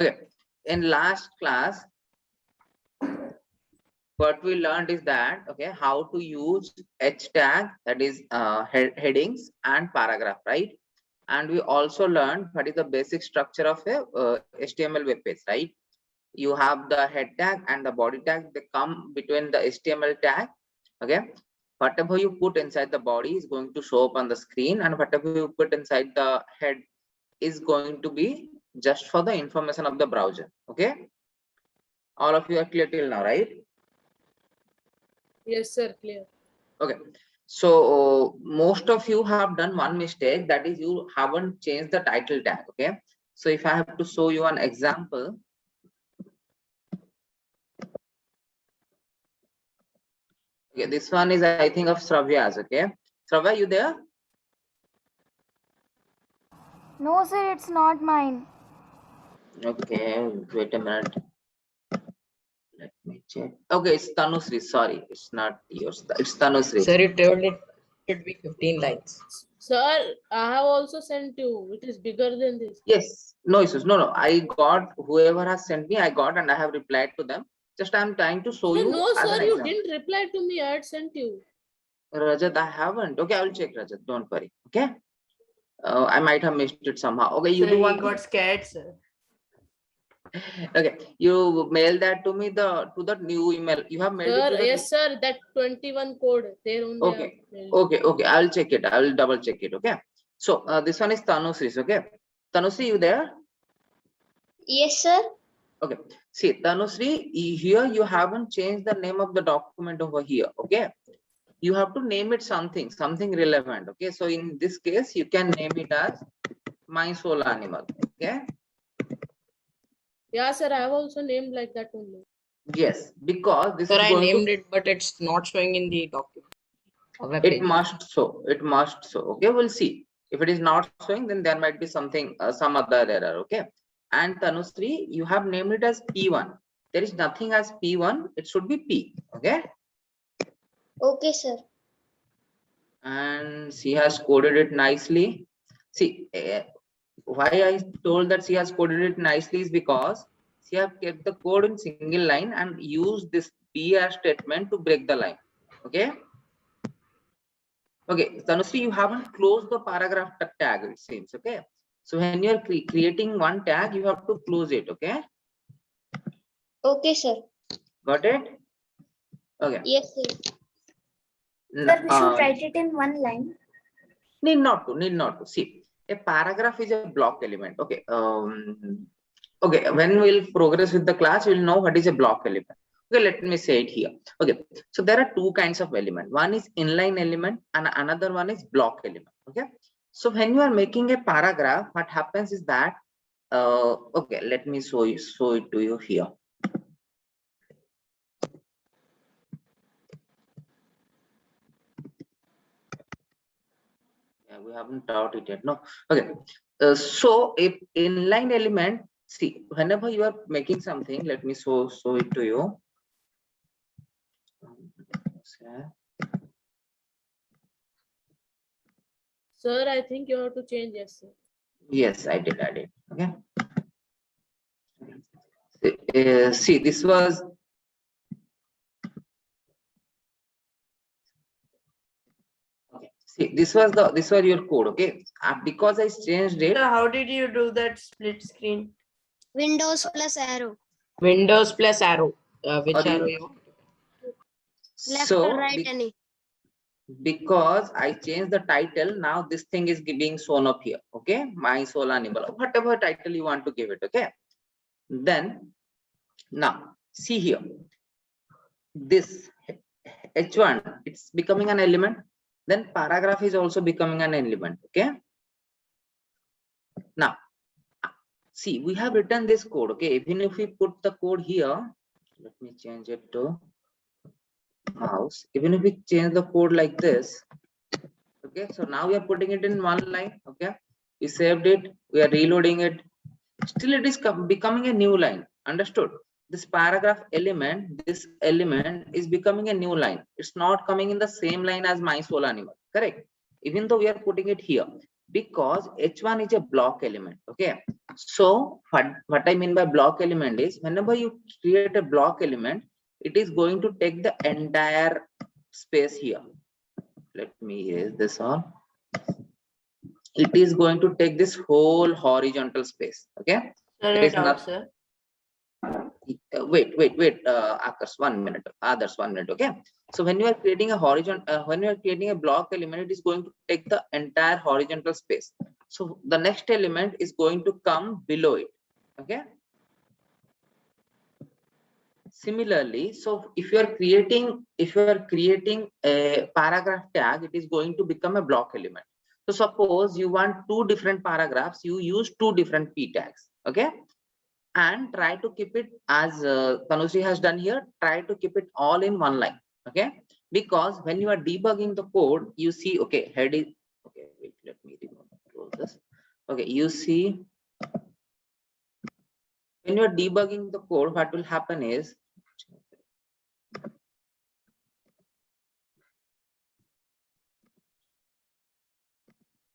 Okay, in last class, what we learned is that, okay, how to use H tag, that is headings and paragraph, right? And we also learned what is the basic structure of a HTML web page, right? You have the head tag and the body tag. They come between the HTML tag. Okay, whatever you put inside the body is going to show up on the screen, and whatever you put inside the head is going to be just for the information of the browser. Okay, all of you are clear till now, right? Yes, sir. Clear. Okay, so most of you have done one mistake, that is you haven't changed the title tag. Okay, so if I have to show you an example, okay, this one is, I think, of Shravya's. Okay, Shravya, you there? No, sir, it's not mine. Okay, wait a minute. Let me check. Okay, it's Tanusri. Sorry, it's not yours. It's Tanusri. Sir, you told it should be 15 lines. Sir, I have also sent you. It is bigger than this. Yes, no issues. No, I got whoever has sent me. I got and I have replied to them. Just I'm trying to show Sir, you. no, as sir, an you example. didn't reply to me. I had sent you. Rajat, I haven't. Okay, I will check, Rajat. Don't worry. Okay. I might have missed it somehow. Okay, you Sir, do he one. got scared, sir. Okay, you mail that to me to the new email. You have mailed it Sir, to the yes, sir. That 21 code. There only. Okay. Okay, I'll check it. I will double check it. Okay. So this one is Tanusri. Okay, Tanusri, you there? Yes, sir. Okay. See, Tanusri, here you haven't changed the name of the document over here. Okay. You have to name it something relevant. Okay. So in this case, you can name it as My Soul Animal. Okay. Yeah, sir. I have also named like that only. Yes, because this Sir, is I going named to. it, but it's not showing in the document. Web It page. must so. It must so. Okay, we'll see. If it is not showing, then there might be something, some other error. Okay. And Tanusri, you have named it as P1. There is nothing as P1. It should be P. Okay. Okay, sir. And she has coded it nicely. See, why I told that she has coded it nicely is because she have kept the code in single line and used this PR statement to break the line. Okay. Okay, Tanusri, you haven't closed the paragraph tag, it seems. Okay, so when you're creating one tag, you have to close it. Okay, Okay, sir. got it? Okay. Yes, sir. Sir, we should write it in one line. Need not to. See, a paragraph is a block element. Okay. Okay, when we'll progress with the class, we'll know what is a block element. Okay, let me say it here. Okay, so there are two kinds of element. One is inline element and another one is block element. Okay, so when you are making a paragraph, what happens is that, okay, let me show it to you here. Yeah, we haven't taught it yet. No. Okay, so if inline element, see, whenever you are making something, let me show it to you. Sir, I think you have to change. Yes, sir. Yes, I did. Okay. See, this was. Okay. See, this was your code. Okay. Because I changed it. Sir, how did you do that split screen? Windows plus arrow. Windows plus arrow. Which Or arrow you want? Left so, or right, any. Because I changed the title, now this thing is being shown up here. Okay, My Soul Animal, whatever title you want to give it. Okay, then now see here, this H1, it's becoming an element, then paragraph is also becoming an element. Okay, now see, we have written this code. Okay, even if we put the code here, let me change it to mouse. Even if we change the code like this, okay, so now we are putting it in one line. Okay, we saved it, we are reloading it, still it is becoming a new line. Understood? This paragraph element, this element is becoming a new line. It's not coming in the same line as My Soul Animal. Correct? Even though we are putting it here, because H1 is a block element. Okay, So what I mean by block element is whenever you create a block element, it is going to take the entire space here. Let me erase this all. It is going to take this whole horizontal space. Okay. Sir, There is it out, not. sir. Wait, Akash, 1 minute. Others, 1 minute. Okay. So when you are creating a horizontal, when you are creating a block element, it is going to take the entire horizontal space. So the next element is going to come below it. Okay. Similarly, so if you are creating a paragraph tag, it is going to become a block element. So suppose you want 2 different paragraphs, you use 2 different p tags. Okay. And try to keep it as Tanushree has done here, try to keep it all in one line. Okay, because when you are debugging the code, you see, okay, head is okay. Wait, let me close this. Okay, you see, when you are debugging the code, what will happen is,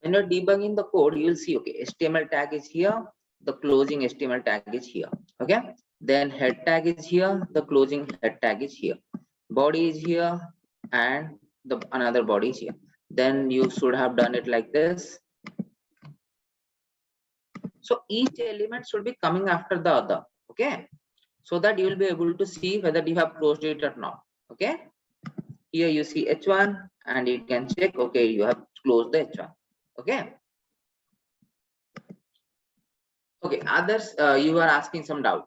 when you're debugging the code, you will see, okay, HTML tag is here, the closing HTML tag is here. Okay, then head tag is here, the closing head tag is here, body is here, and the another body is here. Then you should have done it like this. So each element should be coming after the other. Okay, so that you will be able to see whether you have closed it or not. Okay, here you see h1 and you can check, okay, you have closed the h1. Okay. Okay, others, you are asking some doubt.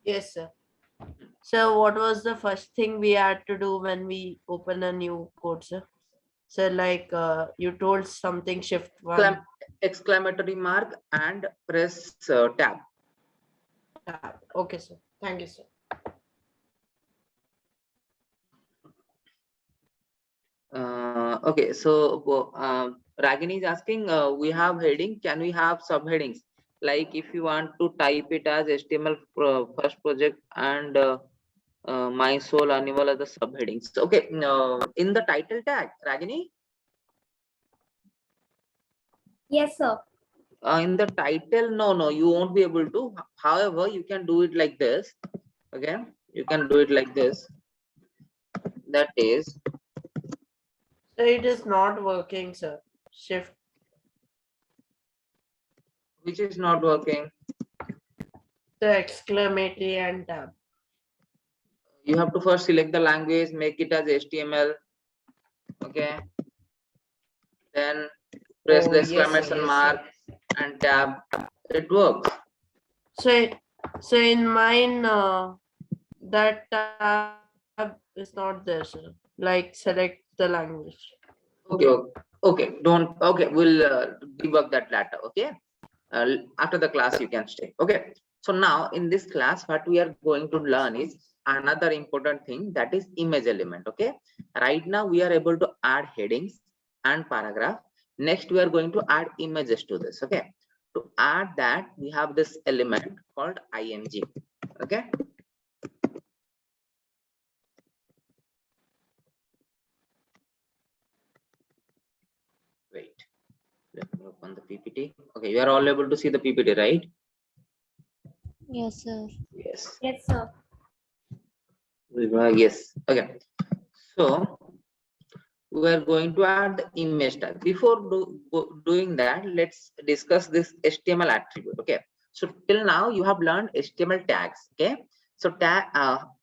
Yes, sir. So what was the first thing we had to do when we open a new code, sir? So like you told something shift 1 Exclamatory mark and press tab. tab. Okay, sir. Thank you, sir. Okay, so Ragini is asking, we have heading, can we have subheadings? Like if you want to type it as HTML first project and my soul animal as the subheadings. Okay, in the title tag, Ragini, Yes, sir. in the title, no, you won't be able to. However, you can do it like this. Okay, you can do it like this. That is, So it is not working, sir. Shift. which is not working. The exclamatory and tab. You have to first select the language, make it as HTML. Okay, then press Oh, the yes, sir, exclamation yes, mark sir. and tab. It works. So in mine, that tab is not there, sir. Like select the language. Okay, don't. Okay, we'll debug that later. Okay, after the class you can stay. Okay, so now in this class, what we are going to learn is another important thing, that is image element. Okay, right now we are able to add headings and paragraph. Next we are going to add images to this. Okay, to add that we have this element called img. Okay, wait, let me open the ppt. Okay, you are all able to see the ppt, right? Yes, sir. Yes. Yes, sir. Yes. Okay, so we are going to add the image tag. Before doing that, let's discuss this HTML attribute. Okay, so till now you have learned HTML tags. Okay, so tag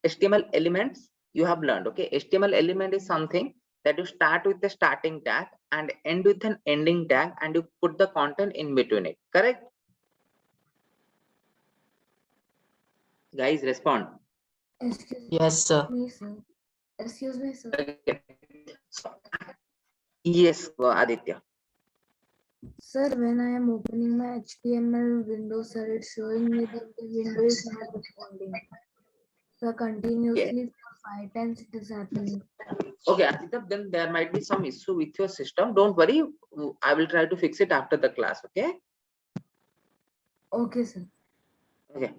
HTML elements you have learned. Okay, HTML element is something that you start with the starting tag and end with an ending tag, and you put the content in between it. Correct? Guys, respond. Yes, sir. Excuse me, sir. Okay. So, yes, Aditya. Sir, when I am opening my HTML window, sir, it's showing me that the window is not responding. So continuously for 5 times it is happening. Okay, Aditya, then there might be some issue with your system. Don't worry, I will try to fix it after the class. Okay. Okay, sir. Okay.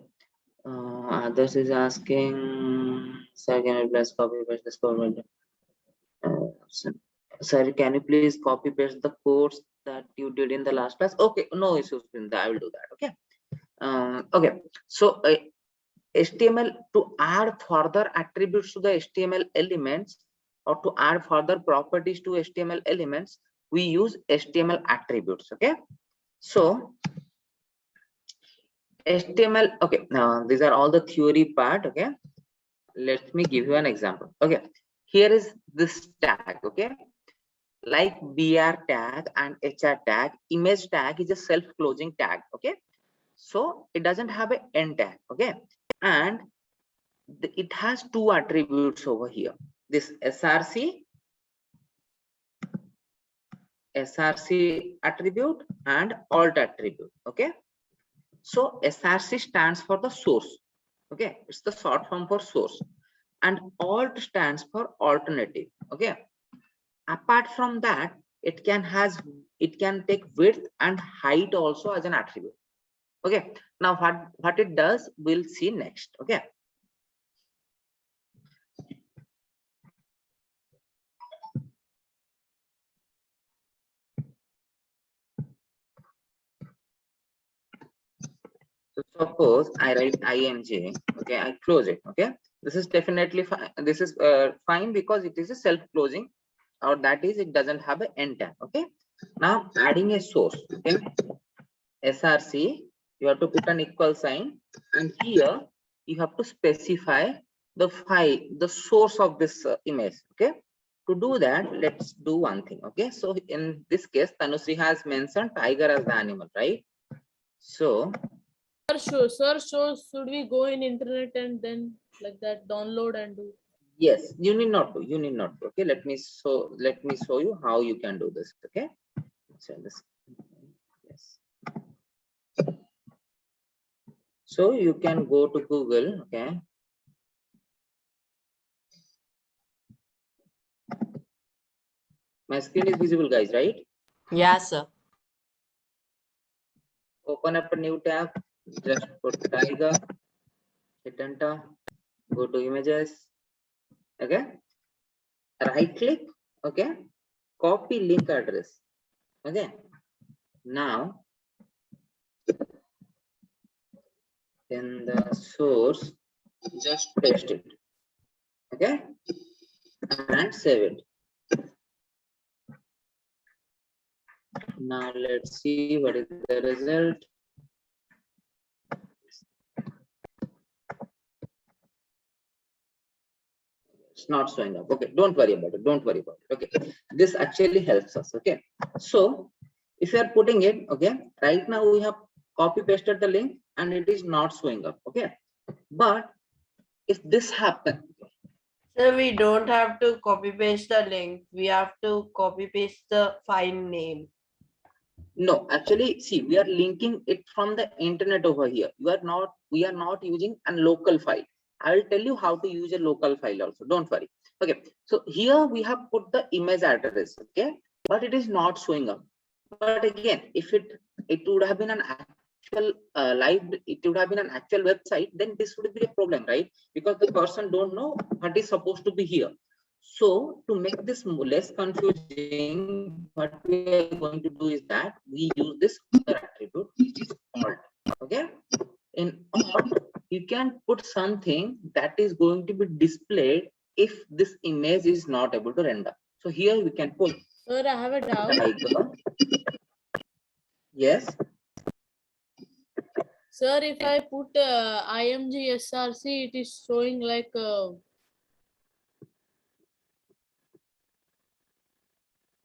Others is asking, sir, can you please copy paste this code? Sir, can you please copy paste the codes that you did in the last class. Okay, no issues in that. I will do that. Okay. Okay. So HTML, to add further attributes to the HTML elements or to add further properties to HTML elements, we use HTML attributes. Okay. So HTML. Okay. Now these are all the theory part. Okay. Let me give you an example. Okay. Here is this tag. Okay. Like BR tag and HR tag, image tag is a self-closing tag. Okay. So it doesn't have an end tag. Okay. And it has two attributes over here, this src attribute and alt attribute. Okay, so src stands for the source. Okay, it's the short form for source, and alt stands for alternative. Okay, apart from that, it can take width and height also as an attribute. Okay, now what it does, we'll see next. Okay. So suppose I write img. Okay, I close it. Okay, this is definitely fine. This is fine because it is a self-closing, or that is, it doesn't have an end tag. Okay, now adding a source. Okay, src, you have to put an equal sign, and here you have to specify the file, the source of this image. Okay, to do that, let's do one thing. Okay, so in this case, Tanushree has mentioned tiger as the animal, right? So Sir, should we go in internet and then like that download and do? yes, you need not to. Okay, let me show you how you can do this. Okay, so this, yes. So you can go to Google. Okay, my screen is visible, guys, right? Yeah, sir. Open up a new tab, just put tiger, hit enter, go to images. Okay, right click. Okay, copy link address. Okay, now in the source, just paste it. Okay, and save it. Now let's see what is the result. It's not showing up. Okay, don't worry about it. Okay, this actually helps us. Okay, so if you are putting it, okay, right now we have copy pasted the link and it is not showing up. Okay, but if this happens, So we don't have to copy paste the link. We have to copy paste the file name. no, actually, see, we are linking it from the internet over here. We are not using a local file. I will tell you how to use a local file also. Don't worry. Okay, so here we have put the image address. Okay, but it is not showing up. But again, if it would have been an actual it would have been an actual website, then this would be a problem, right? Because the person don't know what is supposed to be here. So to make this less confusing, what we are going to do is that we use this other attribute, which is alt. Okay, in alt, you can put something that is going to be displayed if this image is not able to render. So here we can put. Sir, I have a doubt. Tiger. Yes. Sir, if I put img src, it is showing like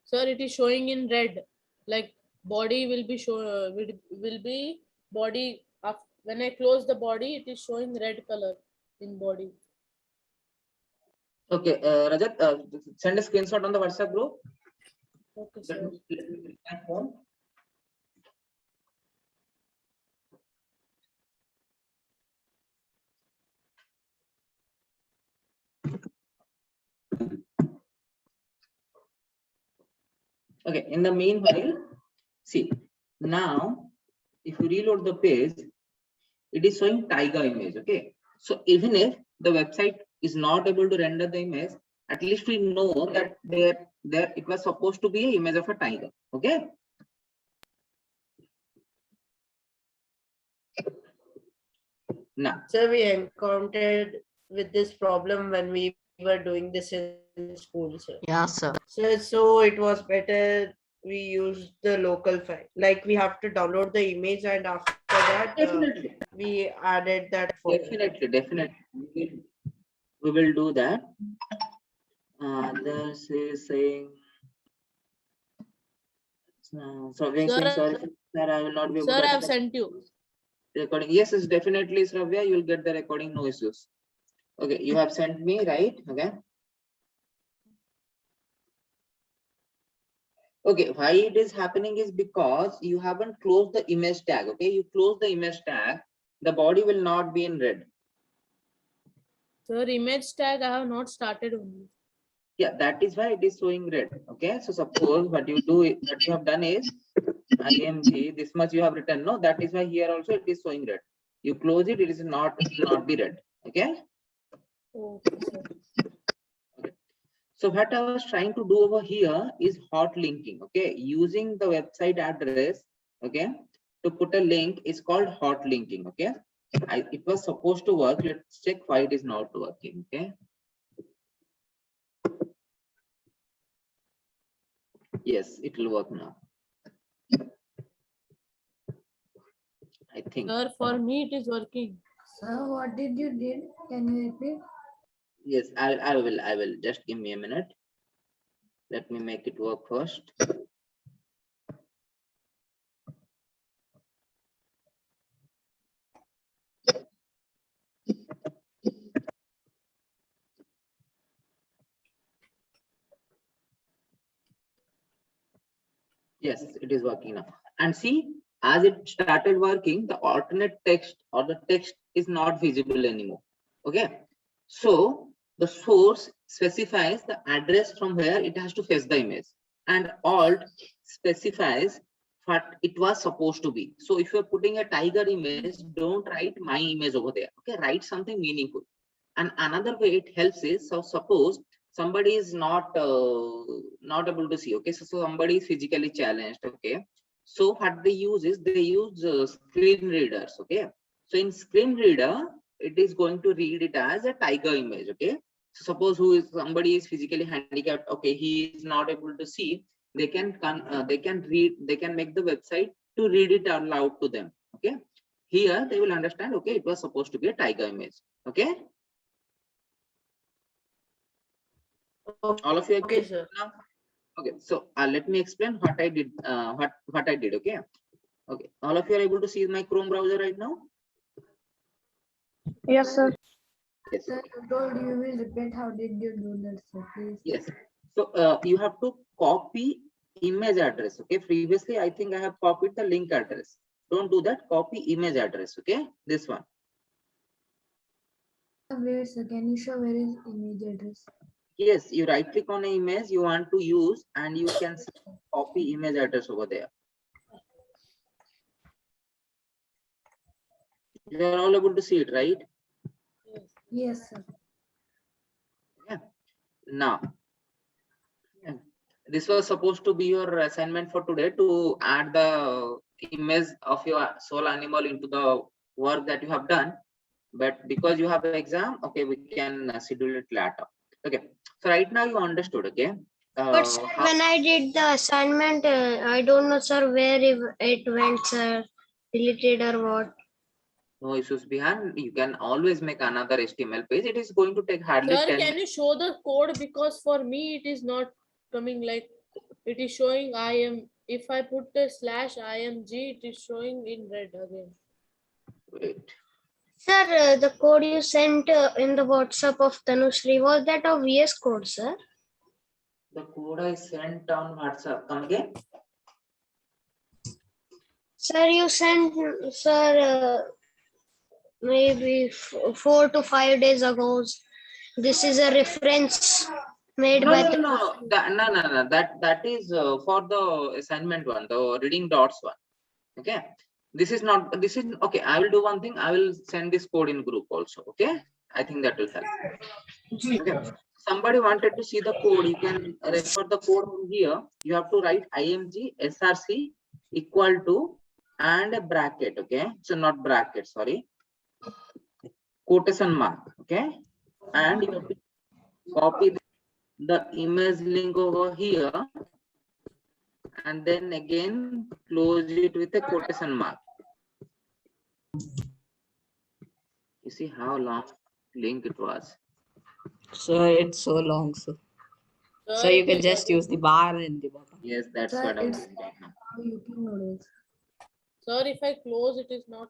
sir, it is showing in red. Like body will be show will be body. When I close the body, it is showing red color in body. Okay, Rajat, send a screenshot on the WhatsApp group. Okay, Let sir. me click my phone. Okay, in the meanwhile, see, now if you reload the page, it is showing tiger image. Okay, so even if the website is not able to render the image, at least we know that there it was supposed to be an image of a tiger. Okay, Now, Sir, we encountered with this problem when we were doing this in school, sir. Yeah, sir. So it was better we use the local file. Like we have to download the image, and after that definitely, we added that folder. definitely. We will do that. This is saying. So we are saying Sir, sorry, sir, I will not be able sir, to I've access sent you. recording. Yes, it's definitely, Shravya, you will get the recording, no issues. Okay, you have sent me, right? Okay. Okay, why it is happening is because you haven't closed the image tag. Okay, you close the image tag, the body will not be in red. Sir, image tag I have not started only. Yeah, that is why it is showing red. Okay, so suppose what you do, what you have done is IMG, this much you have written. No, that is why here also it is showing red. You close it, it is not, it will not be red. Okay. Okay, sir. So what I was trying to do over here is hot linking. Okay, using the website address. Okay, to put a link is called hot linking. Okay, it was supposed to work. Let's check why it is not working. Okay. Yes, it will work now. I think. Sir, for me it is working. Sir, what did you did? Can you repeat? Yes, I will. Just give me a minute. Let me make it work first. Yes, it is working now. And see, as it started working, the alternate text or the text is not visible anymore. Okay. So the source specifies the address from where it has to fetch the image, and alt specifies what it was supposed to be. So if you're putting a tiger image, don't write my image over there. Okay, write something meaningful. And another way it helps is, so suppose somebody is not able to see. Okay, so somebody is physically challenged. Okay, so what they use is they use screen readers. Okay, so in screen reader it is going to read it as a tiger image. Okay, so suppose somebody is physically handicapped. Okay, he is not able to see. They can read. They can make the website to read it out loud to them. Okay, here they will understand. Okay, it was supposed to be a tiger image. Okay. All of you Okay, sir. now? Okay, so let me explain what I did. What I did. Okay. Okay. All of you are able to see my Chrome browser right now. Yes, sir. Yes. Sir, you told you will repeat. How did you do that, sir? Please. Yes. So you have to copy image address. Okay. Previously, I think I have copied the link address. Don't do that. Copy image address. Okay. This one. Wait, sir. Can you show where is image address? Yes. You right click on an image you want to use, and you can copy image address over there. You are all able to see it, right? Yes, sir. Yeah. Now, this was supposed to be your assignment for today, to add the image of your soul animal into the work that you have done. But because you have an exam, okay, we can schedule it later. Okay. So right now you understood. Okay. But sir, when I did the assignment, I don't know, sir, where it went, sir, deleted or what. No issues behind. You can always make another HTML page. It is going to take hardly Sir, 10 can you show the code? Because for me it is not coming, like it is showing if I put the /img, it is showing in red again. Wait. Sir, the code you sent in the WhatsApp of Tanushree, was that a VS Code, sir? The code I sent on WhatsApp. Come again. Sir, you sent, sir, maybe 4 to 5 days ago. This is a reference made No, by no, no. That is for the assignment one, the reading dots one. Okay. This is not. This is okay. I will do one thing. I will send this code in group also. Okay. I think that will help. Okay. Somebody wanted to see the code. You can refer the code from here. You have to write img src equal to and a bracket. Okay. So not bracket. Sorry. quotation mark, okay, and you have to copy the image link over here, and then again close it with a quotation mark. You see how long link it was. So it's so long, so Sir, you it can is just again- use the bar in the bottom. Yes, that's Sir, what I'm it's doing right now. Yupi noodles. Sir, if I close, it is not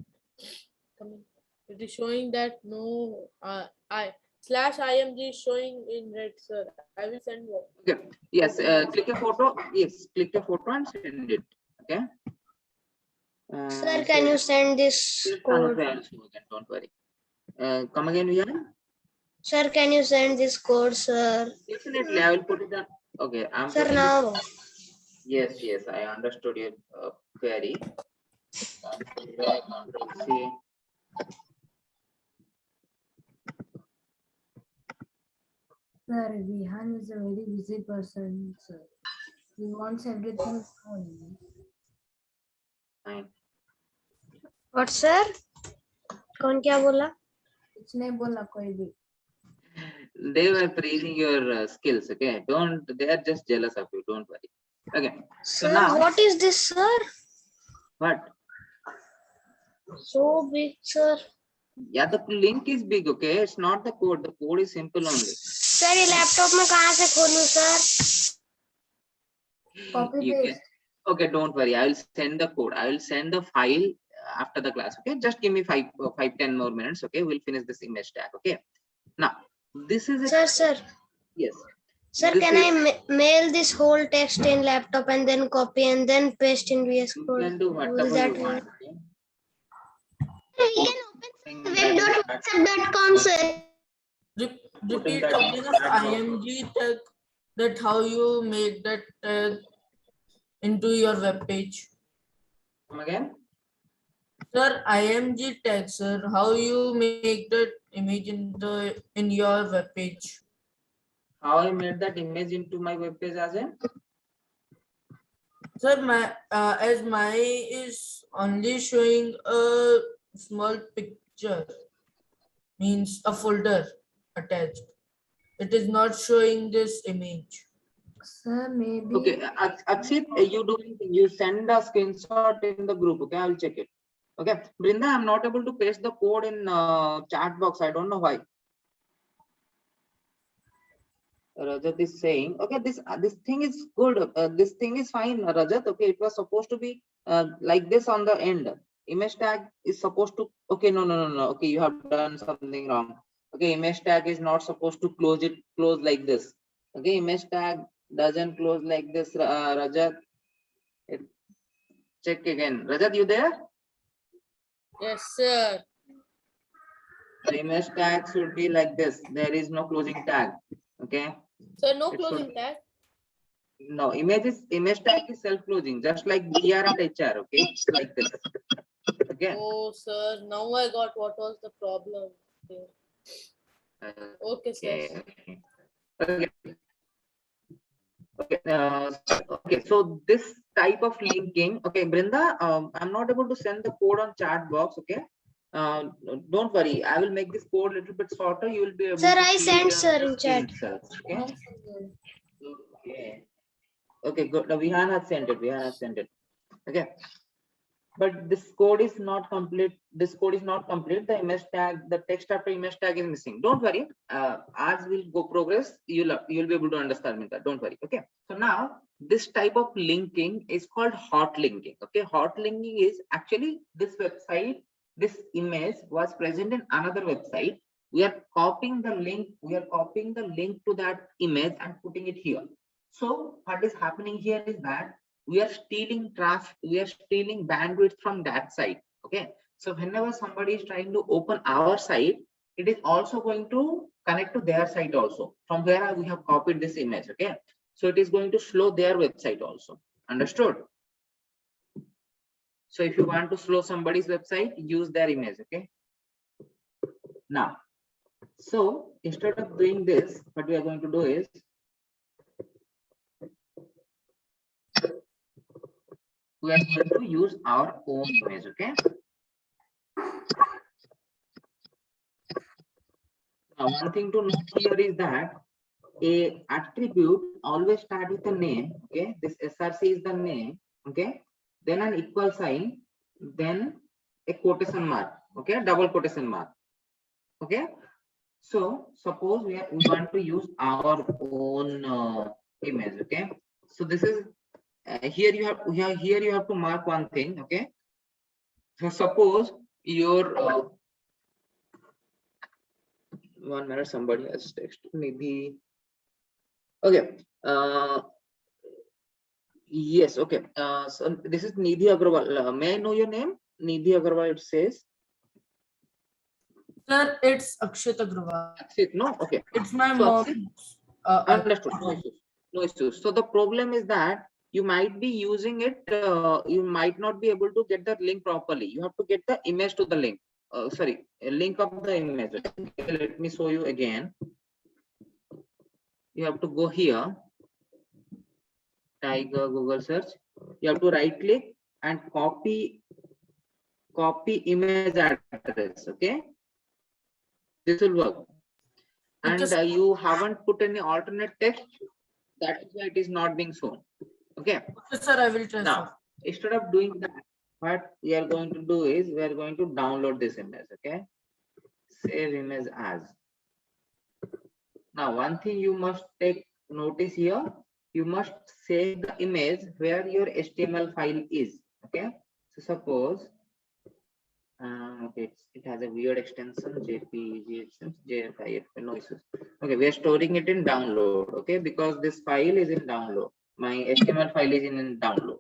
coming. It is showing that no /img is showing in red, sir. I will send one. Okay. Yes, click a photo. Yes, click a photo and send it. Okay. Sir, can you send this code? Don't worry. Come again, Vihan. Sir, can you send this code, sir? Definitely, I will put it on. Okay, I'm Sir, putting it. now. Yes, yes, I understood your query. Control-C. Sir, Vihan is a very busy person, sir. He wants everything only. Fine. What, sir? कौन क्या बोला? कुछ नहीं बोला कोई भी. They were praising your skills. Okay, don't. They are just jealous of you. Don't worry. Okay. So Sir, now, what is this, sir? what? So big, sir. Yeah, the link is big. Okay, it's not the code. The code is simple only. Sir ये laptop में कहाँ से खोलूं sir? Copy You can. paste. Okay, don't worry. I will send the code. I will send the file after the class. Okay, just give me 10 more minutes. Okay, we'll finish this image tag. Okay. Now, this is a Sir, yes. sir, This can is- I mail this whole text in laptop and then copy and then paste in VS You Code? can do Will whatever that you work? want. Okay? We can open web.whatsapp.com, sir. Repeat that again of chat box. IMG tag, that how you make that tag into your web page. Come again. Sir, IMG tag, sir, how you make that image in your web page. How I made that image into my web page as in? Sir, as my is only showing a small picture, means a folder attached. It is not showing this image. Sir, maybe. Okay, Akshit, you send a screenshot in the group. Okay, I will check it. Okay, Brinda, I'm not able to paste the code in chat box. I don't know why. Rajat is saying, okay, this thing is good. This thing is fine, Rajat. Okay, it was supposed to be like this on the end. Image tag is supposed to. Okay, no. Okay, you have done something wrong. Okay, image tag is not supposed to close like this. Okay, image tag doesn't close like this, Rajat. Check again. Rajat, you there? Yes, sir. The image tag should be like this. There is no closing tag. Okay. Sir, no It closing should- tag. No, image tag is self-closing, just like BR and HR. Okay, it's like this. Okay. Oh, sir. Now I got what was the problem here. Okay, sir. Okay. Okay. So this type of linking. Okay, Brinda. I'm not able to send the code on chat box. Okay. Don't worry. I will make this code a little bit shorter. You will be able Sir, to I see sent, it on sir, the in screen chat. itself. Okay. Yes, sir. Okay. Okay, good. Now, Vihan has sent it. Okay. But this code is not complete. This code is not complete. The image tag, the text after image tag is missing. Don't worry. As we'll go progress, you'll be able to understand that. Don't worry. Okay. So now this type of linking is called hot linking. Okay. Hot linking is actually this website. This image was present in another website. We are copying the link. We are copying the link to that image and putting it here. So what is happening here is that we are stealing traffic, we are stealing bandwidth from that site. Okay. So whenever somebody is trying to open our site, it is also going to connect to their site also, from where we have copied this image. Okay. So it is going to slow their website also. Understood? So if you want to slow somebody's website, use their image. Okay. Now, so instead of doing this, what we are going to do is we are going to use our own image. Okay. Now, one thing to note here is that a attribute always start with a name. Okay, this src is the name. Okay, then an equal sign, then a quotation mark. Okay, double quotation mark. Okay, so suppose we want to use our own image. Okay, so this is here you have to mark one thing. Okay, so suppose your 1 minute, somebody has texted maybe. Okay, yes, okay. So this is Nidhi Agarwal. May I know your name? Nidhi Agarwal, it says. Sir, it's Akshit Agrawal. Akshit, no? Okay. It's my So, mom's. Understood. No issues. No issues. So the problem is that you might be using it, you might not be able to get the link properly. You have to get the image to the link. Sorry, a link of the image. Okay, let me show you again. You have to go here, Tiger Google search. You have to right click and copy image address. Okay, this will work. And you haven't put any alternate text. That is why it is not being shown. Okay. Okay, sir, I will try. Now, instead of doing that, what we are going to do is we are going to download this image. Okay, save image as. Now, one thing you must take notice here, you must save the image where your HTML file is. Okay, so suppose okay, it has a weird extension, JPG extension, JFIF, no issues. Okay, we are storing it in download. Okay, because this file is in download. My HTML file is in download.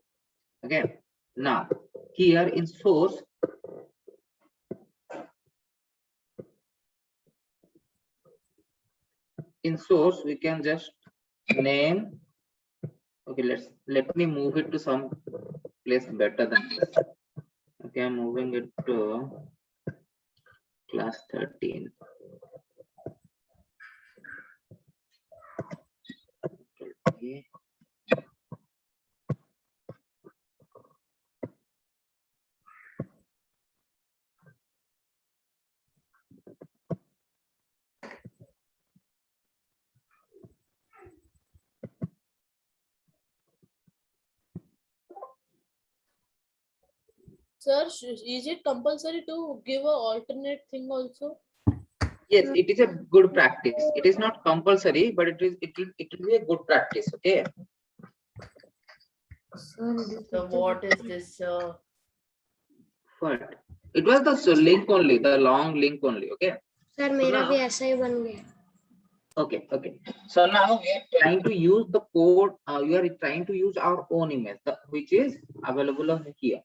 Okay, now here in source, we can just name. Okay, let me move it to some place better than this. Okay, I'm moving it to class 13. Okay. Sir, is it compulsory to give a alternate thing also? Yes, it is a good practice. It is not compulsory, but it will be a good practice. Okay. So what is this? What? It was the link only, the long link only. Okay. Sir मेरा भी ऐसा ही बन गया. Okay. Okay. So now we are trying to use the code. We are trying to use our own image, which is available over here.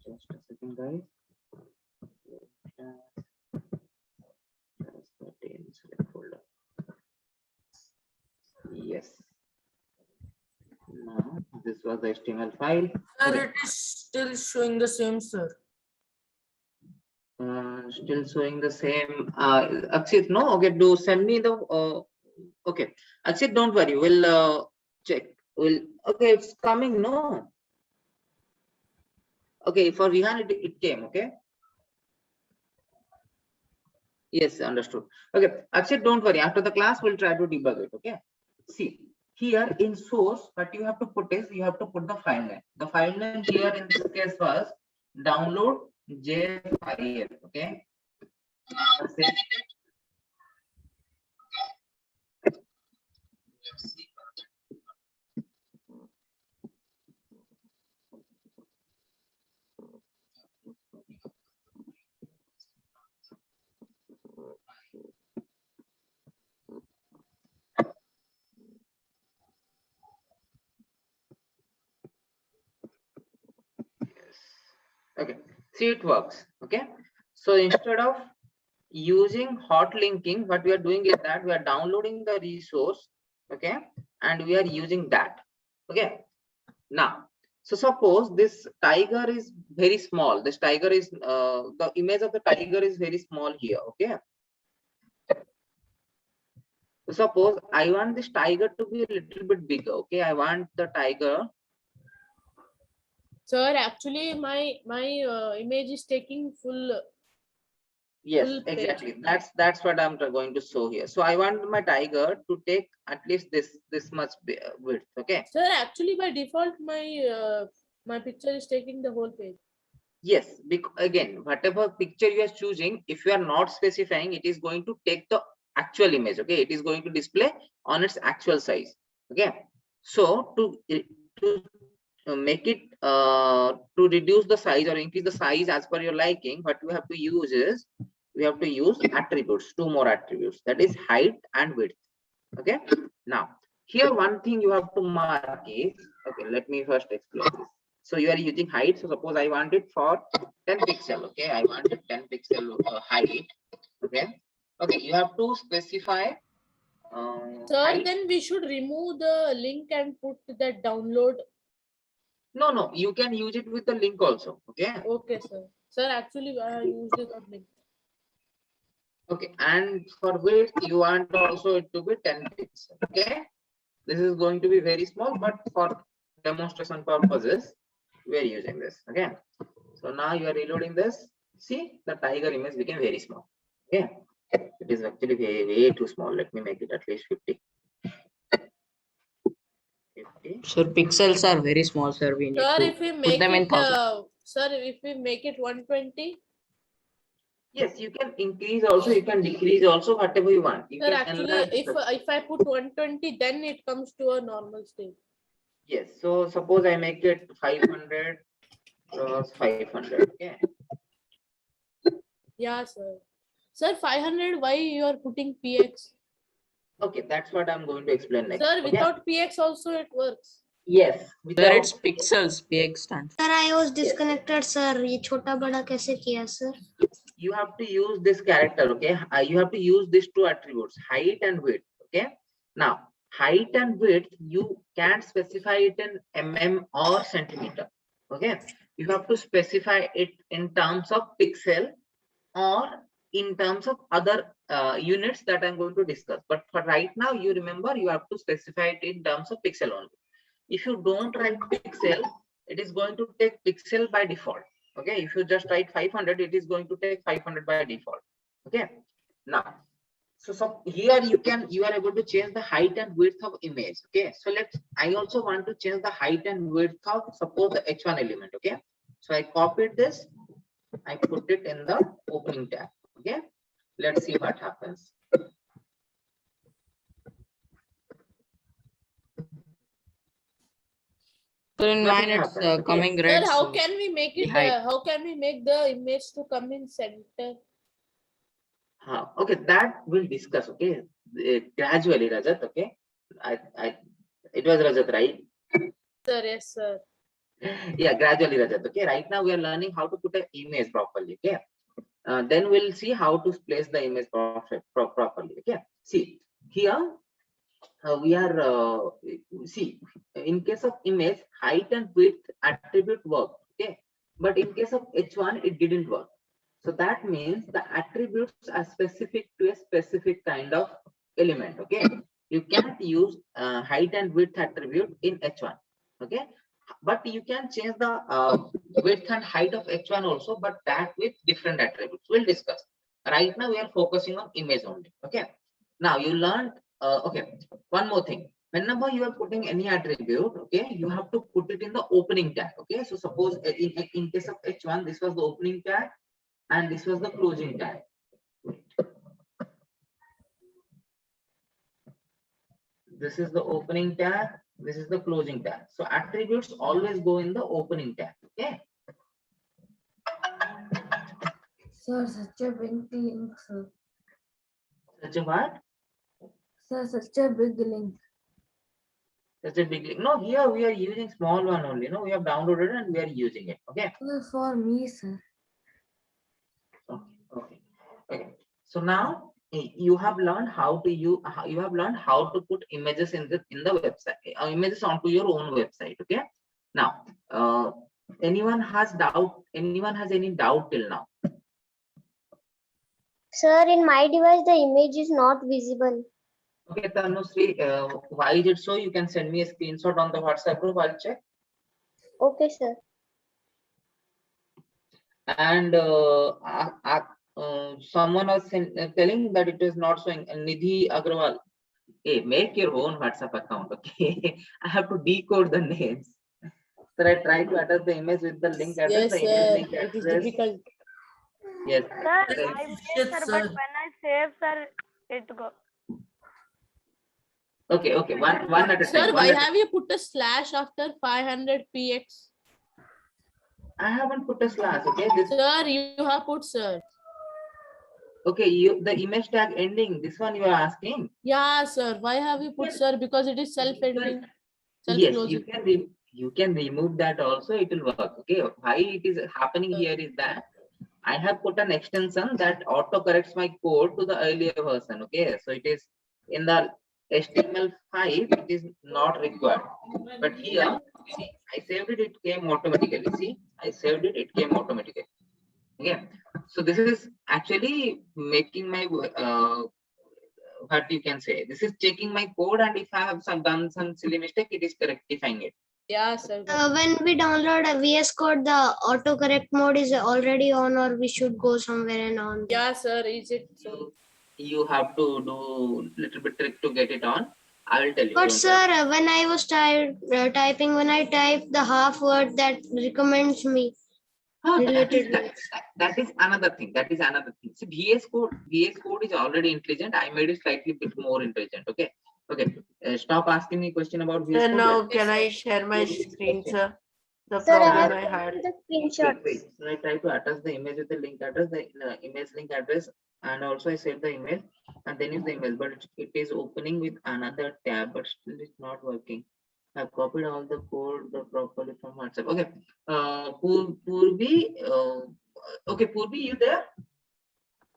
Just a second, guys. Select folder. Yes. Now this was the HTML file. Sir, it is still showing the same, sir. Still showing the same. Akshit, no. Okay, do send me the. Okay, Akshit, don't worry. We'll check. Okay, it's coming. No. Okay, for Rihan it came. Okay. Yes, understood. Okay, Akshit, don't worry. After the class, we'll try to debug it. Okay. See here in source, what you have to put is you have to put the file name. The file name here in this case was download JFIL. Okay. Okay, see, it works. Okay, so instead of using hot linking, what we are doing is that we are downloading the resource. Okay, and we are using that. Okay, now, so suppose this tiger is very small. This tiger is the image of the tiger is very small here. Okay, so suppose I want this tiger to be a little bit bigger. Okay, I want the tiger Sir, actually, my image is taking full. Yes, Full page. exactly. That's what I'm going to show here. So I want my tiger to take at least this much width. Okay. Sir, actually, by default, my picture is taking the whole page. Yes, again, whatever picture you are choosing, if you are not specifying, it is going to take the actual image. Okay, it is going to display on its actual size. Okay, so to make it to reduce the size or increase the size as per your liking, what we have to use is we have to use attributes, two more attributes, that is height and width. Okay, now here one thing you have to mark is, okay, let me first explain this. So you are using height. So suppose I want it for 10 pixel. Okay, I want it 10 pixel height. Okay, okay, you have to specify Sir, height. then we should remove the link and put that download. No, you can use it with the link also. Okay. Okay, sir. Sir, actually, I used it on link. Okay, and for width, you want also it to be 10 pixels. Okay, this is going to be very small, but for demonstration purposes, we are using this. Okay, so now you are reloading this. See, the tiger image became very small. Okay, it is actually way too small. Let me make it at least 50. 50. Sir, pixels are very small, sir. We need Sir, to if we put make them in it, 1000. sir, if we make it 120. Yes, you can increase also. You can decrease also, whatever you want. You Sir, can actually, enlarge if I put 120, then it comes to a normal state. Yes, so suppose I make it 500 cross 500. Okay. Yeah, sir. Sir, 500, why you are putting px? Okay, that's what I'm going to explain next. Sir, Okay? without px also it works. Yes, Sir, without it's pixels. PX stands. Sir, I was disconnected, sir. ये छोटा बड़ा कैसे किया, sir? you have to use this character. Okay, you have to use these two attributes, height and width. Okay, now height and width you can specify it in mm or centimeter. Okay, you have to specify it in terms of pixel or in terms of other units that I'm going to discuss. But for right now, you remember you have to specify it in terms of pixel only. If you don't write pixel, it is going to take pixel by default. Okay, if you just write 500, it is going to take 500 by default. Okay, now so here you are able to change the height and width of image. Okay, so I also want to change the height and width of, suppose, the h1 element. Okay, so I copied this, I put it in the opening tab. Okay, let's see what happens. So in Nothing mine, it's happened. Okay. coming Sir, red. how So can we make it? height. How can we make the image to come in center? Okay, that we'll discuss. Okay, gradually, Rajat. Okay, it was Rajat, right? Sir, yes, sir. Yeah, gradually, Rajat. Okay, right now we are learning how to put an image properly. Okay, then we'll see how to place the image properly. Okay, see here we are see, in case of image, height and width attribute work. Okay, but in case of h1 it didn't work. So that means the attributes are specific to a specific kind of element. Okay, you can't use height and width attribute in h1. Okay, but you can change the width and height of h1 also, but that with different attributes. We'll discuss. Right now we are focusing on image only. Okay, now you learned. Okay, one more thing. Whenever you are putting any attribute, okay, you have to put it in the opening tag. Okay, so suppose in case of h1, this was the opening tag and this was the closing tag. This is the opening tag, this is the closing tag. So attributes always go in the opening tag. Okay, Sir, such a big link, sir. such a what? Sir, such a big link. Such a big link. No, here we are using small one only. No, we have downloaded and we are using it. Okay. Sir, for me, sir. Okay. So now you have learned how to you have learned how to put images in the website, images onto your own website. Okay. Now, anyone has doubt? Anyone has any doubt till now? Sir, in my device, the image is not visible. Okay, Tanushree, why is it so? You can send me a screenshot on the WhatsApp group. I'll check. Okay, sir. And someone was telling that it is not showing. Nidhi Agrawal, hey, make your own WhatsApp account, okay? I have to decode the names. So I try to attach the image with the link address, Yes, the image sir. link It is address. difficult. Yes. Sir, I the- made, Shit, sir, sir. but when I save, sir, it go. Okay, okay. One at a Sir, time. why one at a- have you put a slash after 500 px? I haven't put a slash, okay? This Sir, you have put sir. okay, the image tag ending, this one you are asking. Yeah, sir. Why have you put sir? Because it is self-ending. Yes, you Self-closing. can you can remove that also, it will work. Okay, why it is happening here is that I have put an extension that auto corrects my code to the earlier version. Okay, so it is in the HTML5, it is not required. But here, see, I saved it, it came automatically. See, I saved it, it came automatically. Okay, so this is actually making my what you can say. This is checking my code, and if I have done some silly mistake, it is rectifying it. Yeah, sir. When we download a VS Code, the autocorrect mode is already on, or we should go somewhere and on. Yeah, sir. Is it so? You have to do little bit trick to get it on. I will tell you. But don't sir, worry. when I was typing, when I type the half word that recommends me related. That is another thing. That is another thing. See, VS Code is already intelligent. I made it slightly bit more intelligent. Okay. Okay. Stop asking me question about VS Sir, Code. now Let me can I say- share my screen, sir? The Sir, I problem have I had. the Wait, screenshot. wait. So I try to attach the image with the link address, the image link address, and also I save the email, and then use the email, but it is opening with another tab, but still it's not working. I've copied all the code properly from WhatsApp. Okay. Purvi, okay, Purvi, you there?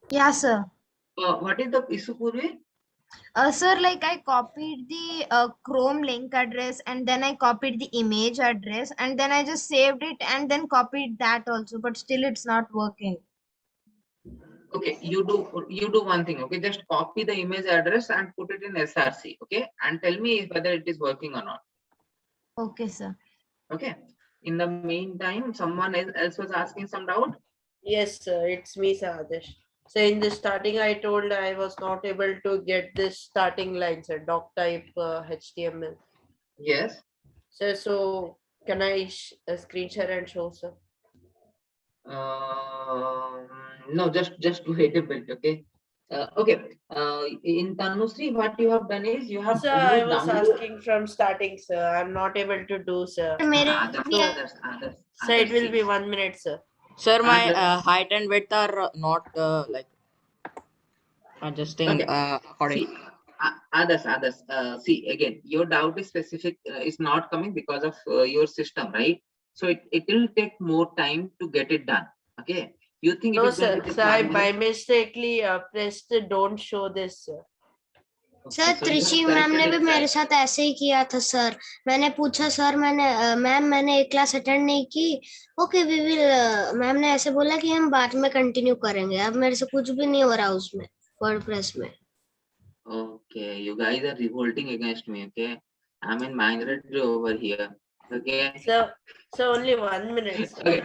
Yeah, sir. What is the issue, Purvi? Sir, like I copied the Chrome link address and then I copied the image address and then I just saved it and then copied that also, but still it's not working. Okay, you do one thing. Okay, just copy the image address and put it in SRC. Okay, and tell me whether it is working or not. Okay, sir. Okay. In the meantime, someone else was asking some doubt. Yes, sir, it's me, sir, Adesh. So in the starting, I told I was not able to get this starting line, sir, doc type HTML. Yes. Sir, so can I screen share and show, sir? No, just wait a bit. Okay. Okay. In Tanusri, what you have done is you have Sir, I you was download. asking from starting, sir. I'm not able to do, sir. Others. Sir, it will be 1 minute, sir. Sir, my Others. height and width are not like adjusting Okay. according. See, others. See, again, your doubt is specific, is not coming because of your system, right? So it will take more time to get it done. Okay. You think it No, is going sir. to take Sir, I 1 by minute? mistakenly pressed the don't show this, sir. Okay, sir so you have Trichy ma'am ने selected भी it मेरे right. साथ ऐसे ही किया था sir. मैंने पूछा sir ma'am मैंने एक क्लास अटेंड नहीं की. Okay we will. मैम ने ऐसे बोला कि हम बाद में कंटिन्यू करेंगे. अब मेरे से कुछ भी नहीं हो रहा उसमें वर्डप्रेस में. Okay, you guys are revolting against me. Okay, I'm in minority over here. Okay. So only 1 minute, sir. Okay.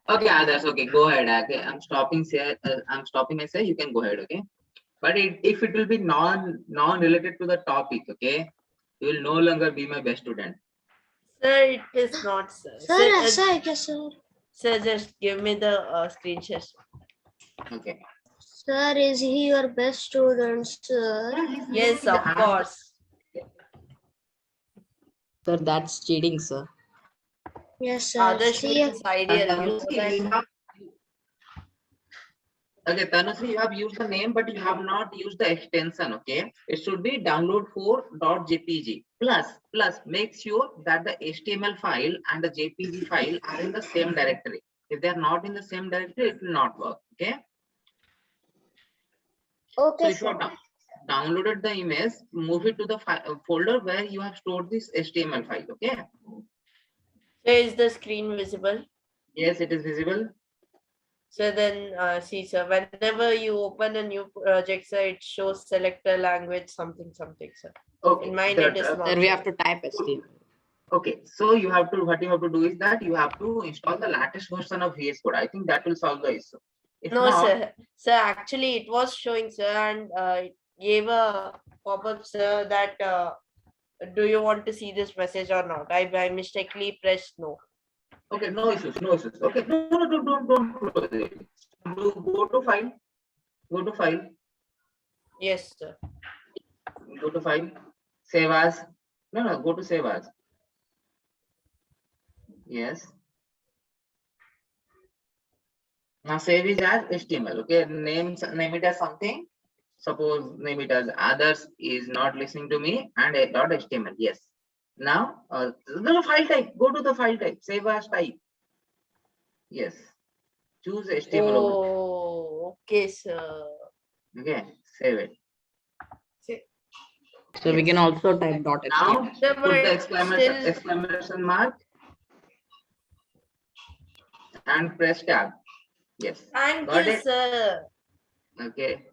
Okay, others. Okay, go ahead. Okay, I'm stopping. Say, I'm stopping. I say you can go ahead. Okay, but if it will be non-related to the topic, okay, you will no longer be my best student. Sir, it is not, sir. Sir ऐसा है क्या sir? Sir, just give me the screenshot. Okay. Sir, is he your best student, sir? Yes, of course. Sir, that's cheating, sir. Yes, sir. Others See, means ideal. You know that? Okay, Tanusri, you have used the name, but you have not used the extension. Okay, it should be download4.jpg. Plus, make sure that the HTML file and the JPG file are in the same directory. If they are not in the same directory, it will not work. Okay. So okay, if you have downloaded the image, move it to the folder where you have stored this HTML file. Okay. So is the screen visible? Yes, it is visible. So then, see, sir, whenever you open a new project, sir, it shows select a language, something, sir. Okay. In mine, it is not. Sir, we have to type HTML. Okay, so you have to, what you have to do is that you have to install the latest version of VS Code. I think that will solve the issue. If No, not, sir. Sir, actually, it was showing, sir, and it gave a pop-up, sir, that do you want to see this message or not? I mistakenly pressed no. okay, no issues, no issues. Okay, no, don't close it. Go to file, go to file, Yes, sir. go to file, save as. No, go to save as. Yes. Now save is as HTML. Okay, name it as something. Suppose name it as others is not listening to me and a dot HTML. Yes. Now the file type. Go to the file type. Save as type. Yes. Choose HTML only. Oh, okay, sir. Okay. Save it. So we can also type dot Now HTML. Sir, put but the still, exclamation mark and press tab. Yes. thank Got you, it? sir. Okay.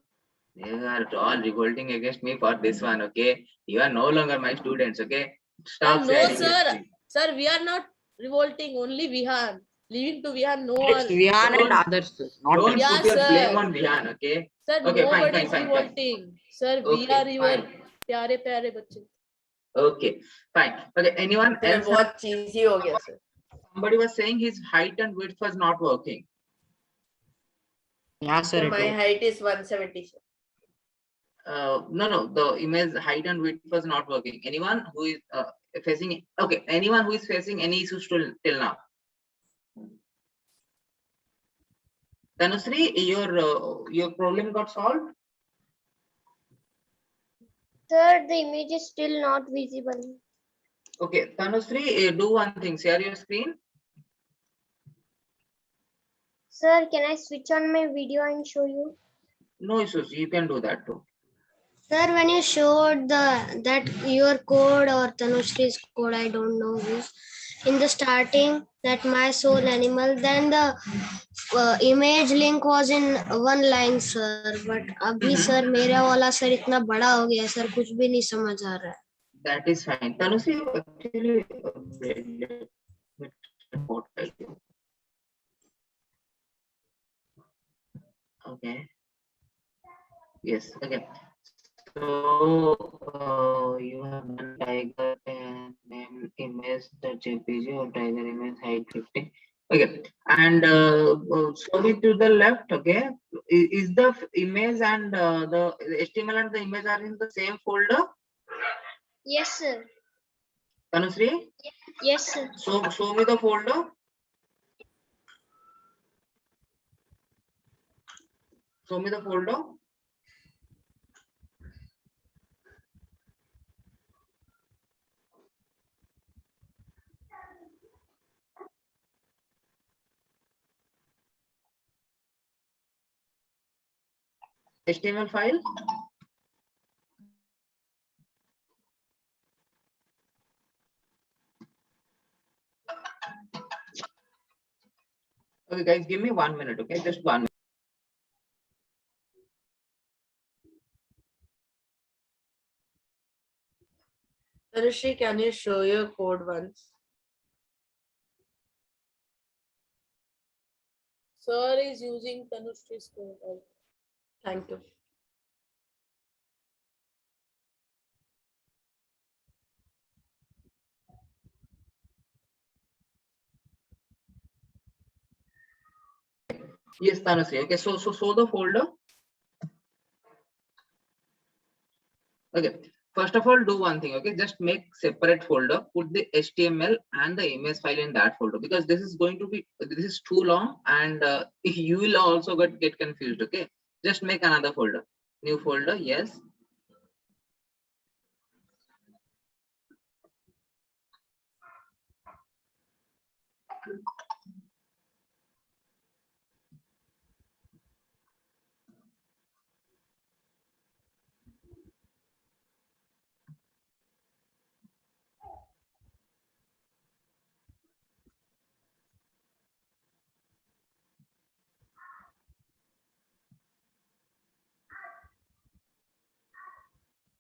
You are all revolting against me for this one. Okay. You are no longer my students. Okay. Stop no, sharing sir. this thing. Sir, we are not revolting. Only Vihan. Leaving to Vihan. No It's one. Vihan and Don't- others, not Don't Yeah, put your sir. blame on Vihan. Okay. Sir, Okay. Fine. nobody is revolting. Sir, we Okay, are your fine. प्यारे प्यारे बच्चे. Okay. Fine. Okay. Anyone Sir, else? बहुत cheesy हो गया, sir. Somebody was saying his height and width was not working. Yeah, sir. Sir, It my was. height is 170, sir. No, the image height and width was not working. Anyone who is facing, okay, anyone who is facing any issues till now? Tanushree, your problem got solved? Sir, the image is still not visible. Okay, Tanushree, do one thing, share your screen. Sir, can I switch on my video and show you? No issues, you can do that too. Sir, when you showed that your code or Tanushri's code, I don't know whose, in the starting, that my soul animal, then the image link was in one line, sir. But अभी sir मेरा वाला sir इतना बड़ा हो गया sir कुछ भी नहीं समझ आ रहा है. That is fine. Tanushree, actually, okay. Yes, okay. So you have done tiger and name image the JPG or tiger image height 50. Okay, and show me to the left. Okay, is the image and the HTML and the image are in the same folder? Yes, sir. Tanushree, Yes, sir. so show me the folder. Show me the folder. HTML file. Okay, guys, give me 1 minute. Okay, just 1 minute. Tanushri, can you show your code once? Sir is using Tanushri's code. Thank you. Yes, Tanushree. Okay, so show the folder. Okay, first of all, do one thing. Okay, just make separate folder, put the HTML and the image file in that folder, because this is going to be, this is too long and you will also get confused. Okay, just make another folder, new folder. Yes.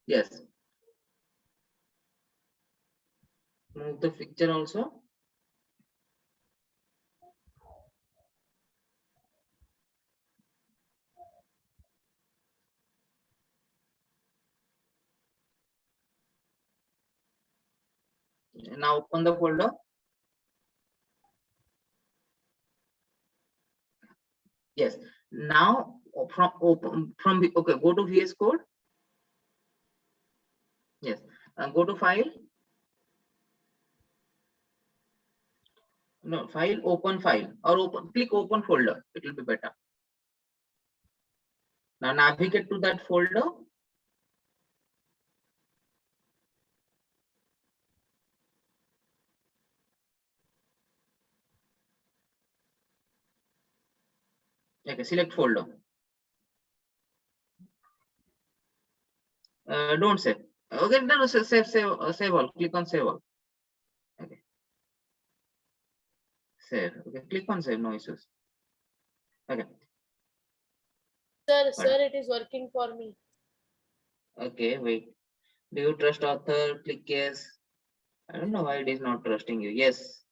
Yes. Move the picture also. Now open the folder. Yes. Now okay, go to VS Code. Yes. Go to file. No, file, open file, or click open folder. It will be better. Now navigate to that folder. Okay, select folder. Don't save. Okay, no, save all. Click on save all. Okay. Save. Okay, click on save. No issues. Okay. Sir, it is working for me. Okay, wait. Do you trust author? Click yes. I don't know why it is not trusting you. Yes.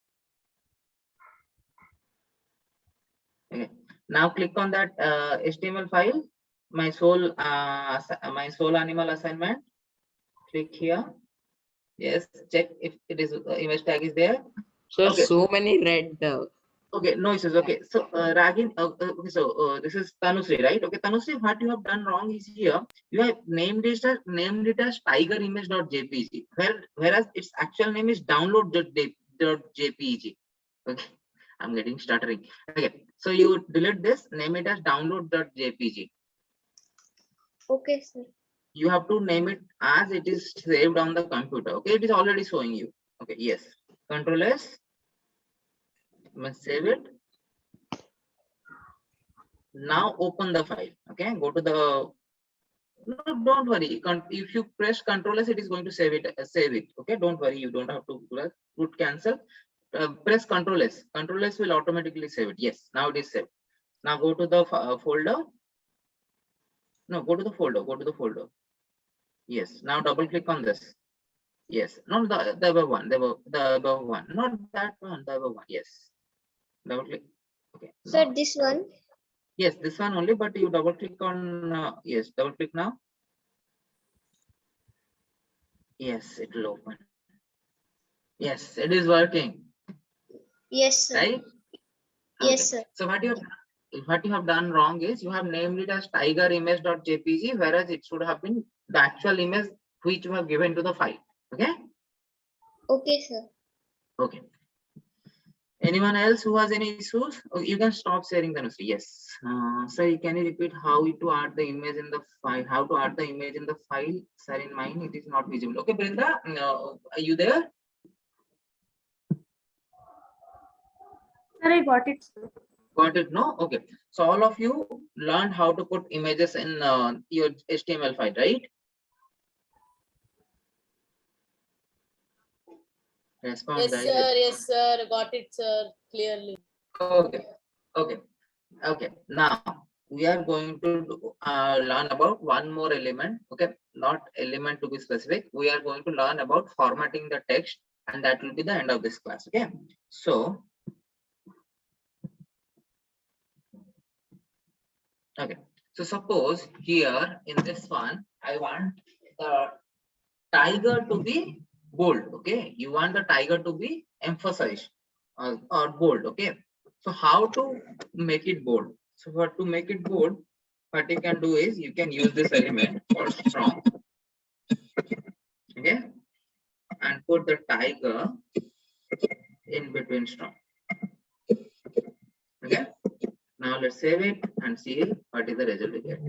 Okay. Now click on that HTML file. My soul animal assignment. Click here. Yes. Check if it is image tag is there. Sir, Okay. so many red. Okay, no issues. Okay, so Ragin, okay, so this is Tanusri, right? Okay, Tanusri, what you have done wrong is here you have named it as tigerimage.jpg, whereas its actual name is download.jpg. Okay, I'm getting stuttering. Okay, so you delete this, name it as download.jpg. Okay, sir. You have to name it as it is saved on the computer. Okay, it is already showing you. Okay, yes. Control S. Must save it. Now open the file. Okay, go to the. No, don't worry. If you press Ctrl S, it is going to save it. Okay, don't worry. You don't have to put cancel. Press Ctrl S. Ctrl S will automatically save it. Yes, now it is saved. Now go to the folder. No, go to the folder. Go to the folder. Yes. Now double click on this. Yes, not the above one. The above one. Not that one. The above one. Yes. Double click. Okay. Sir, Now, this one. yes, this one only, but you double click on yes, double click now. Yes, it will open. Yes, it is working. Yes, sir. Right? Yes, sir. So what you have done wrong is you have named it as tigerimage.jpg, whereas it should have been the actual image which you have given to the file. Okay? Okay, sir. Okay. Anyone else who has any issues? Oh, you can stop sharing the notes. Yes. Sir, can you repeat how to add the image in the file? How to add the image in the file? Sir, in mine it is not visible. Okay, Brinda, are you there? Sir, I got it. Got it? No? Okay. So all of you learned how to put images in your HTML file, right? Respond. Yes, sir. Yes, sir. Got it, sir. Clearly. Okay. Okay. Okay. Now we are going to learn about one more element. Okay. Not element to be specific. We are going to learn about formatting the text, and that will be the end of this class. Okay. So. Okay. So suppose here in this one, I want the tiger to be bold. Okay. You want the tiger to be emphasized or bold. Okay. So how to make it bold? So for to make it bold, what you can do is you can use this element called strong. Okay. And put the tiger in between strong. Okay. Now let's save it and see what is the result we get.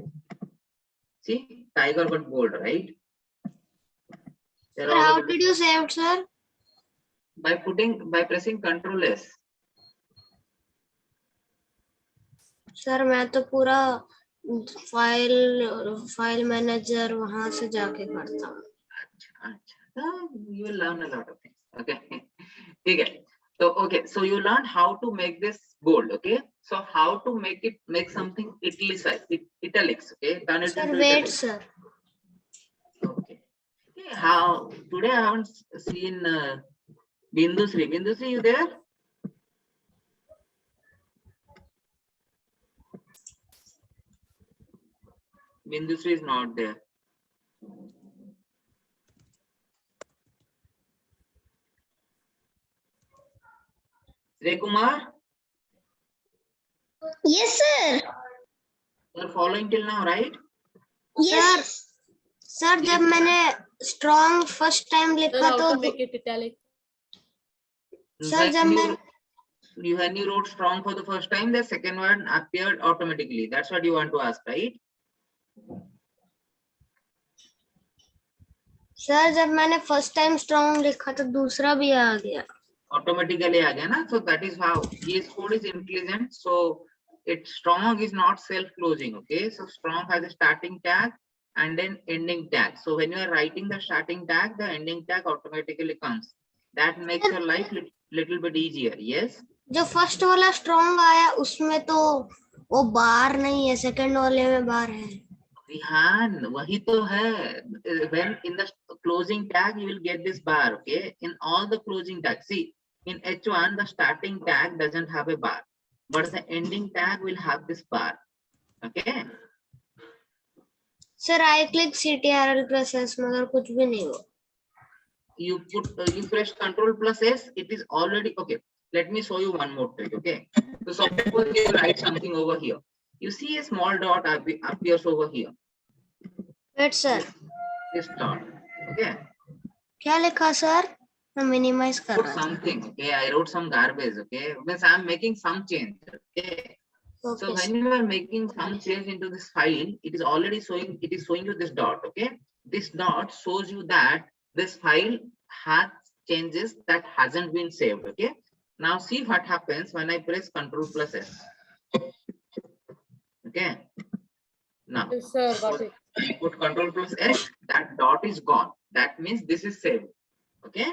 See, tiger got bold, right? Sir, how did you save it, sir? By pressing Ctrl S. Sir मैं तो पूरा file manager वहां से जाके करता हूँ. You will learn a lot of things. Okay. Okay. So okay. So you learned how to make this bold. Okay. So how to make something italics. Okay. Turn it Sir, into wait, italics. sir. Okay. How today I haven't seen Bindusri, you there? Bindusri is not there. Ray Kumar, Yes, sir. you are following till now, right? Yes. Sir जब मैंने strong first time Sir, लिखा how तो to make it italic? Sir जब मैं When you wrote strong for the first time, the second one appeared automatically. That's what you want to ask, right? Sir जब मैंने first time strong लिखा तो दूसरा भी आ गया. Automatically आ गया ना? So that is how VS Code is intelligent. So it strong is not self-closing. Okay, so strong has a starting tag and then ending tag. So when you are writing the starting tag, the ending tag automatically comes. That makes your life little bit easier. Yes. जो first वाला strong आया उसमें तो वो बार नहीं है, second वाले में बार है. Vihan, wahi to hai. When in the closing tag, you will get this bar. Okay, in all the closing tags, see in H1 the starting tag doesn't have a bar, but the ending tag will have this bar. Okay. Sir I click CTRL plus S मगर कुछ भी नहीं हुआ. You you press Control plus S. It is already okay. Let me show you one more trick. Okay. So suppose you write something over here. You see a small dot appears over here. Wait sir. This dot. Okay. क्या लिखा sir? मैं minimize कर Put रहा था. something. Okay. I wrote some garbage. Okay. Means I am making some change. Okay. So Okay, when you are making some change into this file, it is already showing. It is showing you this dot. Okay. This dot shows you that this file has changes that hasn't been saved. Okay. Now see what happens when I press Control plus S. Okay. Now Yes, sir, got it. I put Control plus S. That dot is gone. That means this is saved. Okay.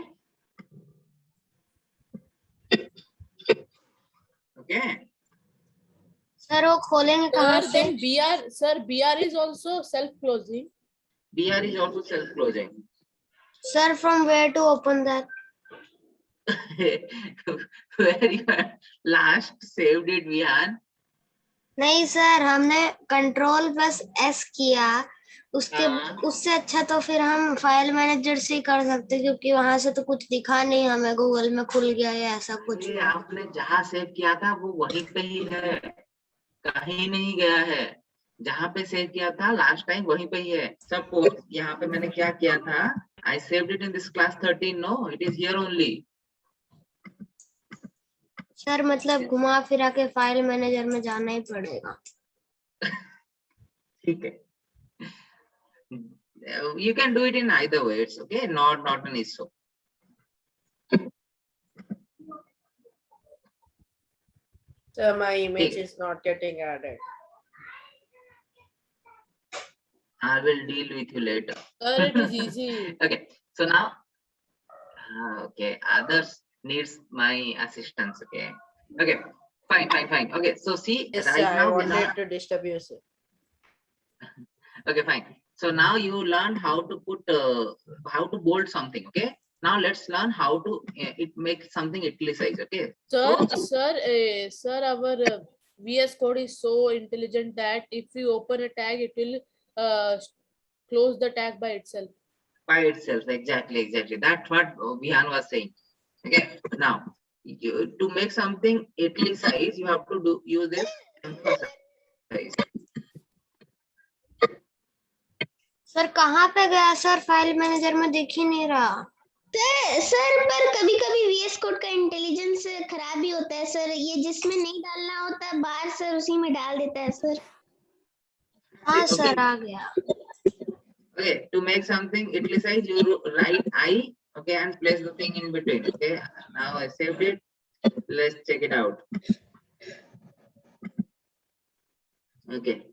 Okay. Sir वो खोलेंगे कहाँ Sir, से? then BR, sir, BR is also self-closing. BR is also self-closing. Sir, from where to open that? Where you had last saved it, Vihan? नहीं sir, हमने control plus S किया, उसके हाँ। उससे अच्छा तो फिर हम फाइल मैनेजर से ही कर सकते, क्योंकि वहां से तो कुछ दिखा नहीं हमें, गूगल में खुल गया या ऐसा कुछ. अरे आपने जहाँ सेव किया था वो वहीं पे ही है, कहीं नहीं गया है. जहाँ पे सेव किया था लास्ट टाइम वहीं पे ही है. सपोज यहाँ पे मैंने क्या किया था, I saved it in this class 13. No, it is here only. Sir मतलब घुमा फिरा के फाइल मैनेजर में जाना ही पड़ेगा. ठीक है. You can do it in either way. It's okay. Not an issue. So my image is not getting added. I will deal with you later. Sir, it is easy. Okay. So now, okay, others needs my assistance. Okay. Okay. Fine. Okay. So see, Yes, right sir, I now we wanted have, to disturb you, sir. okay, fine. So now you learned how to put how to bold something. Okay. Now let's learn how to it make something italicized. Okay. Sir, our VS Code is so intelligent that if you open a tag, it will close the tag by itself. By itself, exactly. That's what Vihan was saying. Okay. Now, to make something italicized, you have to use this emphasize. Sir कहाँ पे गया sir? File manager में दिख ही नहीं रहा. Sir पर कभी कभी VS कोड का इंटेलिजेंस खराब भी होता है सर. ये जिसमें नहीं डालना होता है बाहर सर उसी में डाल देता है सर. हाँ सर आ गया. Okay, to make something italicized, you write I, okay, and place the thing in between. Okay, now I saved it. Let's check it out. Okay,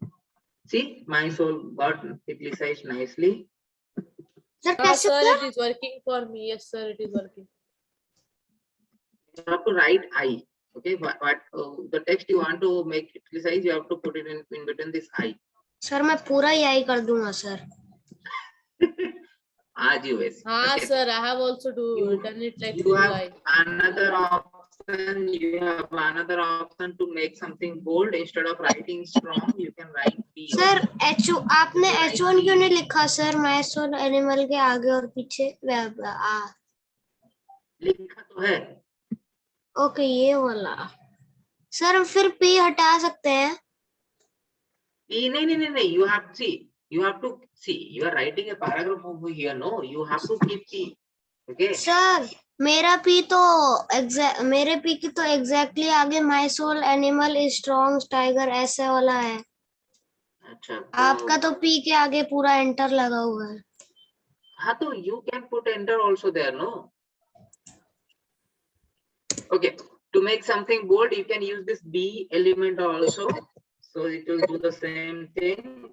see, my soul got italicized nicely. Sir Ah, कैसे sir, sir? it is working for me. Yes, sir, it is working. You have to write I. Okay, what the text you want to make italicized, you have to put it in between this I. Sir मैं पूरा यही कर दूंगा sir. RGOS. Ah, Okay. sir, I have also done it like You have July. another option. You have another option to make something bold. Instead of writing strong, you can write B. Sir also. आपने H1 क्यों नहीं लिखा sir माइसोल animal के आगे और पीछे लिखा तो है। ओके ये वाला सर फिर P हटा सकते हैं नहीं, you have to see, you are writing a paragraph over here, no, you have to keep P, okay? Sir मेरा P तो मेरे P की तो एग्जैक्टली आगे my soul animal is strong tiger ऐसे वाला है अच्छा आपका तो P के आगे पूरा एंटर लगा हुआ है हाँ तो you can put enter also there, no? Okay, to make something bold, you can use this B element also. So it will do the same thing.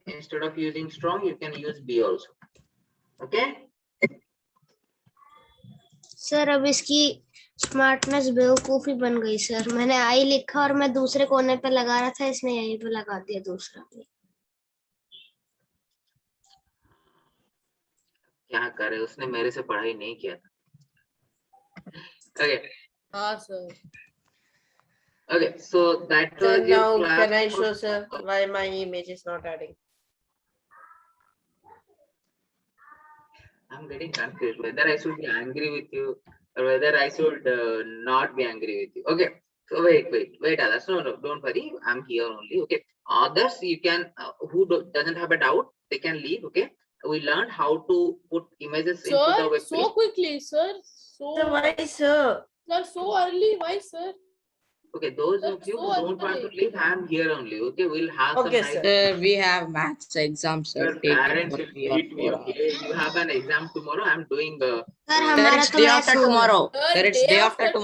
Instead of using strong, you can use B also. Okay? Sir अब इसकी smartness बेवकूफी बन गई sir मैंने आई लिखा और मैं दूसरे कोने पे लगा रहा था इसने यहीं पे लगा दिया दूसरा क्या करे उसने मेरे से पढ़ाई नहीं किया था okay Ah, sir. okay so that So was your now class can I show sir why my image is not adding? I'm getting confused whether I should be angry with you or whether I should not be angry with you. Okay, so wait others, no, don't worry, I'm here only. Okay, others you can who doesn't have a doubt, they can leave. Okay, we learned how to put images into the Sir, web so page. quickly, sir. Sir, why sir? Sir, so early. Why, sir? Okay, those Sir, of you so who don't want to early. leave, I'm here only. Okay, we'll have Okay, some sir. nice. We have maths exams, sir. Your Take parents for will 3 or beat me. 4 hours. Okay, you have an exam tomorrow. I'm doing sir Sir, हमारा it's तो day maths after हो गया tomorrow. Sir, Sir, it's day day after after tomorrow.